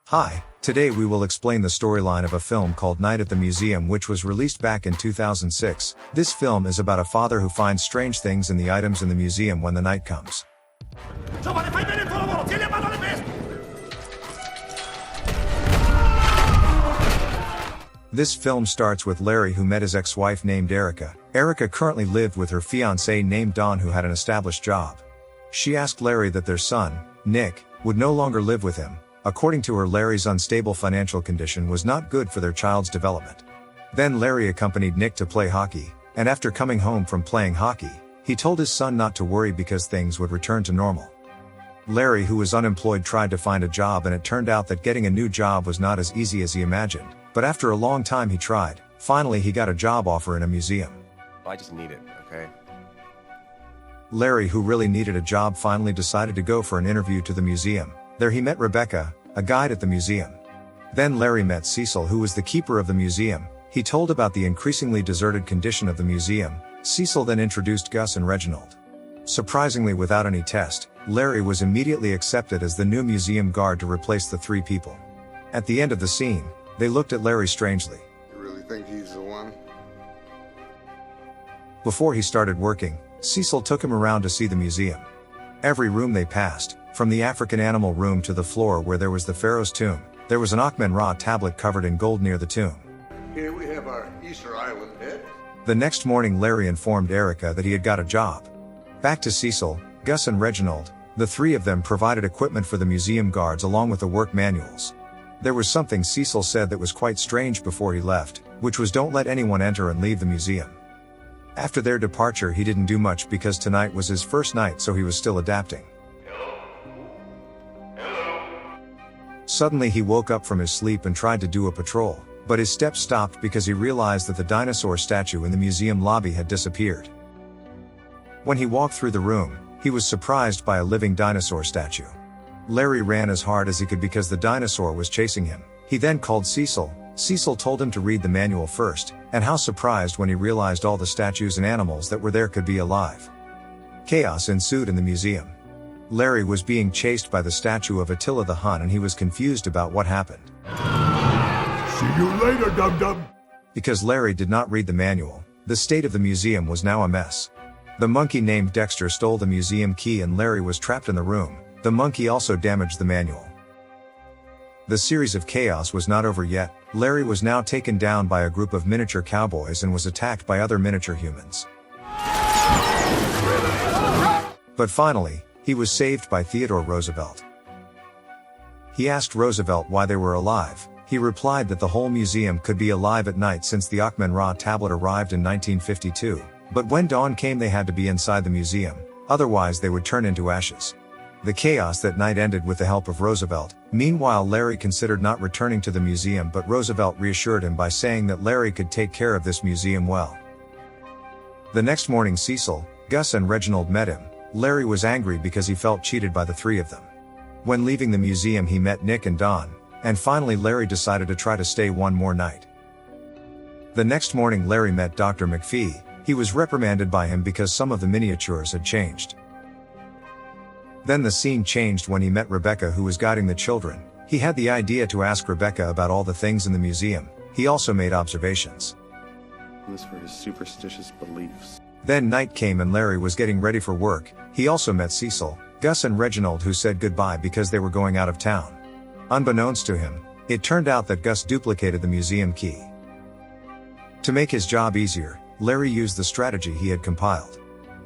Hi, today we will explain the storyline of a film called Night at the Museum, which was released back in 2006. This film is about a father who finds strange things in the items in the museum when the night comes. This film starts with Larry, who met his ex-wife named Erica. Erica currently lived with her fiancé named Don, who had an established job. She asked Larry that their son, Nick, would no longer live with him. According to her, Larry's unstable financial condition was not good for their child's development. Then Larry accompanied Nick to play hockey, and after coming home from playing hockey, he told his son not to worry because things would return to normal. Larry, who was unemployed, tried to find a job, and it turned out that getting a new job was not as easy as he imagined. But after a long time he tried, finally he got a job offer in a museum. I just need it, okay? Larry, who really needed a job, finally decided to go for an interview to the museum. There he met Rebecca, a guide at the museum. Then Larry met Cecil, who was the keeper of the museum. He told about the increasingly deserted condition of the museum. Cecil then introduced Gus and Reginald. Surprisingly, without any test, Larry was immediately accepted as the new museum guard to replace the three people. At the end of the scene, they looked at Larry strangely. You really think he's the one? Before he started working, Cecil took him around to see the museum. Every room they passed, from the African animal room to the floor where there was the pharaoh's tomb, there was an Akhmen-Ra tablet covered in gold near the tomb. Here we have our Easter Island head. The next morning Larry informed Erica that he had got a job. Back to Cecil, Gus and Reginald, the three of them provided equipment for the museum guards along with the work manuals. There was something Cecil said that was quite strange before he left, which was don't let anyone enter and leave the museum. After their departure he didn't do much because tonight was his first night, so he was still adapting. Suddenly he woke up from his sleep and tried to do a patrol, but his steps stopped because he realized that the dinosaur statue in the museum lobby had disappeared. When he walked through the room, he was surprised by a living dinosaur statue. Larry ran as hard as he could because the dinosaur was chasing him. He then called Cecil. Cecil told him to read the manual first, and how surprised when he realized all the statues and animals that were there could be alive. Chaos ensued in the museum. Larry was being chased by the statue of Attila the Hun, and he was confused about what happened. See you later, dum-dum. Because Larry did not read the manual, the state of the museum was now a mess. The monkey named Dexter stole the museum key and Larry was trapped in the room. The monkey also damaged the manual. The series of chaos was not over yet. Larry was now taken down by a group of miniature cowboys and was attacked by other miniature humans. But finally, he was saved by Theodore Roosevelt. He asked Roosevelt why they were alive. He replied that the whole museum could be alive at night since the Akhmen-Ra tablet arrived in 1952. But when dawn came they had to be inside the museum, otherwise they would turn into ashes. The chaos that night ended with the help of Roosevelt. Meanwhile, Larry considered not returning to the museum, but Roosevelt reassured him by saying that Larry could take care of this museum well. The next morning Cecil, Gus and Reginald met him. Larry was angry because he felt cheated by the three of them. When leaving the museum he met Nick and Don, and finally Larry decided to try to stay one more night. The next morning Larry met Dr. McPhee. He was reprimanded by him because some of the miniatures had changed. Then the scene changed when he met Rebecca, who was guiding the children. He had the idea to ask Rebecca about all the things in the museum. He also made observations. This for his superstitious beliefs. Then night came and Larry was getting ready for work. He also met Cecil, Gus and Reginald, who said goodbye because they were going out of town. Unbeknownst to him, it turned out that Gus duplicated the museum key. To make his job easier, Larry used the strategy he had compiled.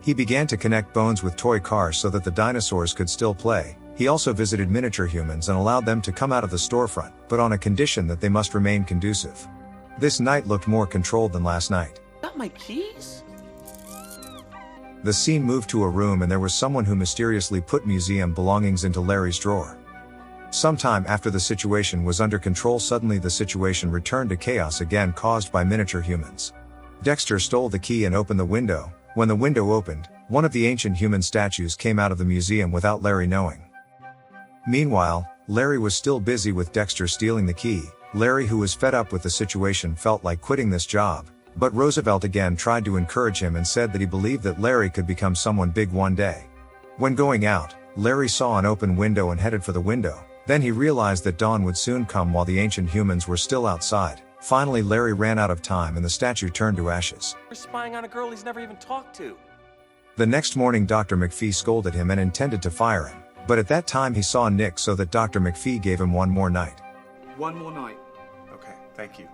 He began to connect bones with toy cars so that the dinosaurs could still play. He also visited miniature humans and allowed them to come out of the storefront, but on a condition that they must remain conducive. This night looked more controlled than last night. Got my keys? The scene moved to a room and there was someone who mysteriously put museum belongings into Larry's drawer. Sometime after the situation was under control, suddenly the situation returned to chaos again, caused by miniature humans. Dexter stole the key and opened the window. When the window opened, one of the ancient human statues came out of the museum without Larry knowing. Meanwhile, Larry was still busy with Dexter stealing the key. Larry, who was fed up with the situation, felt like quitting this job, but Roosevelt again tried to encourage him and said that he believed that Larry could become someone big one day. When going out, Larry saw an open window and headed for the window. Then he realized that dawn would soon come while the ancient humans were still outside. Finally, Larry ran out of time and the statue turned to ashes. You're spying on a girl he's never even talked to. The next morning, Dr. McPhee scolded him and intended to fire him. But at that time he saw Nick, so that Dr. McPhee gave him one more night. One more night. Okay, thank you.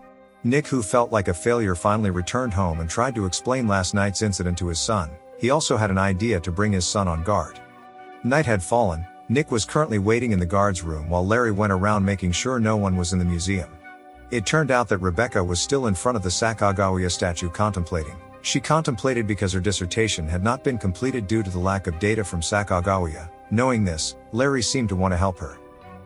Nick, who felt like a failure, finally returned home and tried to explain last night's incident to his son. He also had an idea to bring his son on guard. Night had fallen. Nick was currently waiting in the guard's room while Larry went around making sure no one was in the museum. It turned out that Rebecca was still in front of the Sacagawea statue contemplating. She contemplated because her dissertation had not been completed due to the lack of data from Sacagawea. Knowing this, Larry seemed to want to help her.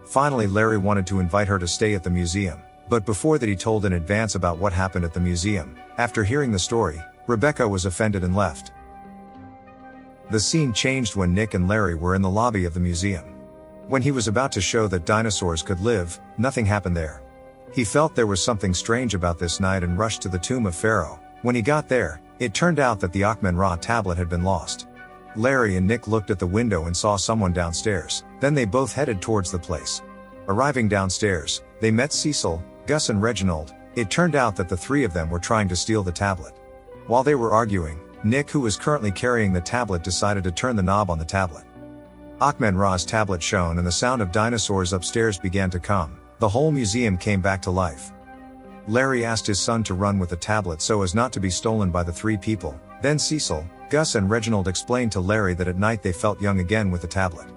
Finally, Larry wanted to invite her to stay at the museum, but before that he told in advance about what happened at the museum. After hearing the story, Rebecca was offended and left. The scene changed when Nick and Larry were in the lobby of the museum. When he was about to show that dinosaurs could live, nothing happened there. He felt there was something strange about this night and rushed to the tomb of Pharaoh. When he got there, it turned out that the Achmen-Ra tablet had been lost. Larry and Nick looked at the window and saw someone downstairs. Then they both headed towards the place. Arriving downstairs, they met Cecil, Gus and Reginald. It turned out that the three of them were trying to steal the tablet. While they were arguing, Nick, who was currently carrying the tablet, decided to turn the knob on the tablet. Achmen-Ra's tablet shone and the sound of dinosaurs upstairs began to come. The whole museum came back to life. Larry asked his son to run with the tablet so as not to be stolen by the three people. Then Cecil, Gus and Reginald explained to Larry that at night they felt young again with the tablet.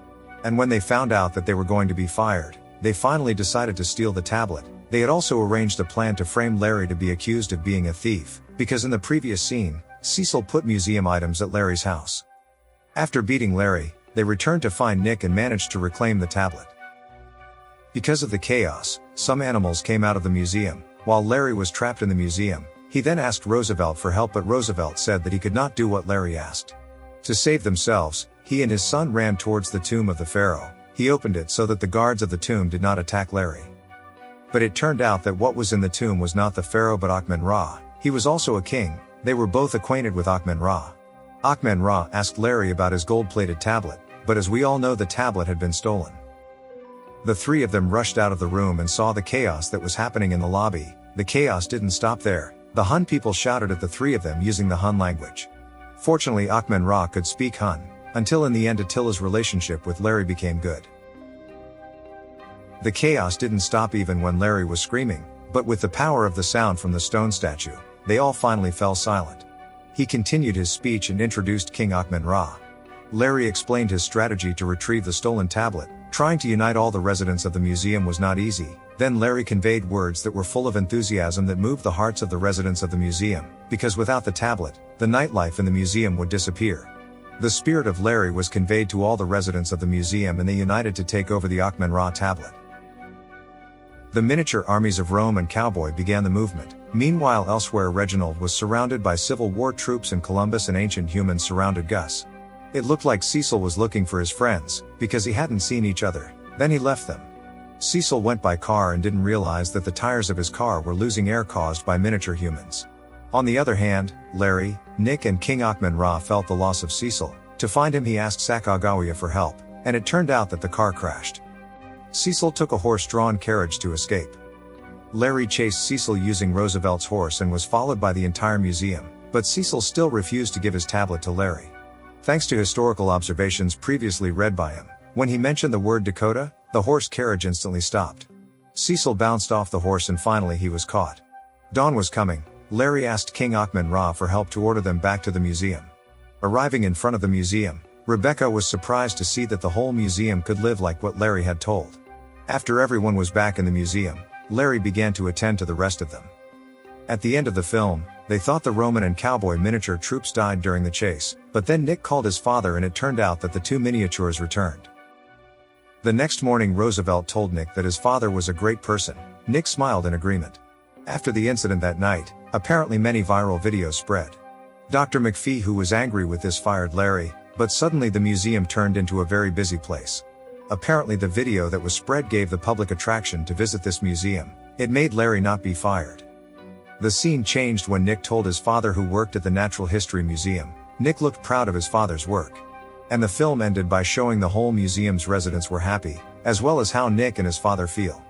And when they found out that they were going to be fired, they finally decided to steal the tablet. They had also arranged a plan to frame Larry to be accused of being a thief, because in the previous scene, Cecil put museum items at Larry's house. After beating Larry, they returned to find Nick and managed to reclaim the tablet. Because of the chaos, some animals came out of the museum. While Larry was trapped in the museum, he then asked Roosevelt for help, but Roosevelt said that he could not do what Larry asked. To save themselves, he and his son ran towards the tomb of the pharaoh. He opened it so that the guards of the tomb did not attack Larry. But it turned out that what was in the tomb was not the pharaoh but Achmen-Ra. He was also a king. They were both acquainted with Achmen-Ra. Achmen-Ra asked Larry about his gold-plated tablet, but as we all know, the tablet had been stolen. The three of them rushed out of the room and saw the chaos that was happening in the lobby. The chaos didn't stop there. The Hun people shouted at the three of them using the Hun language. Fortunately, Achmen-Ra could speak Hun, until in the end Attila's relationship with Larry became good. The chaos didn't stop even when Larry was screaming, but with the power of the sound from the stone statue, they all finally fell silent. He continued his speech and introduced King Achmen-Ra. Larry explained his strategy to retrieve the stolen tablet. Trying to unite all the residents of the museum was not easy. Then Larry conveyed words that were full of enthusiasm that moved the hearts of the residents of the museum, because without the tablet, the nightlife in the museum would disappear. The spirit of Larry was conveyed to all the residents of the museum and they united to take over the Achmen-Ra tablet. The miniature armies of Rome and Cowboy began the movement. Meanwhile, elsewhere, Reginald was surrounded by Civil War troops and Columbus and ancient humans surrounded Gus. It looked like Cecil was looking for his friends, because he hadn't seen each other. Then he left them. Cecil went by car and didn't realize that the tires of his car were losing air caused by miniature humans. On the other hand, Larry, Nick and King Achmen-Ra felt the loss of Cecil. To find him, he asked Sacagawea for help, and it turned out that the car crashed. Cecil took a horse-drawn carriage to escape. Larry chased Cecil using Roosevelt's horse and was followed by the entire museum, but Cecil still refused to give his tablet to Larry. Thanks to historical observations previously read by him, when he mentioned the word Dakota, the horse carriage instantly stopped. Cecil bounced off the horse and finally he was caught. Dawn was coming. Larry asked King Achmen-Ra for help to order them back to the museum. Arriving in front of the museum, Rebecca was surprised to see that the whole museum could live like what Larry had told. After everyone was back in the museum, Larry began to attend to the rest of them. At the end of the film, they thought the Roman and Cowboy miniature troops died during the chase, but then Nick called his father and it turned out that the two miniatures returned. The next morning, Roosevelt told Nick that his father was a great person. Nick smiled in agreement. After the incident that night, apparently many viral videos spread. Dr. McPhee, who was angry with this, fired Larry, but suddenly the museum turned into a very busy place. Apparently the video that was spread gave the public attraction to visit this museum. It made Larry not be fired. The scene changed when Nick told his father, who worked at the Natural History Museum. Nick looked proud of his father's work. And the film ended by showing the whole museum's residents were happy, as well as how Nick and his father feel.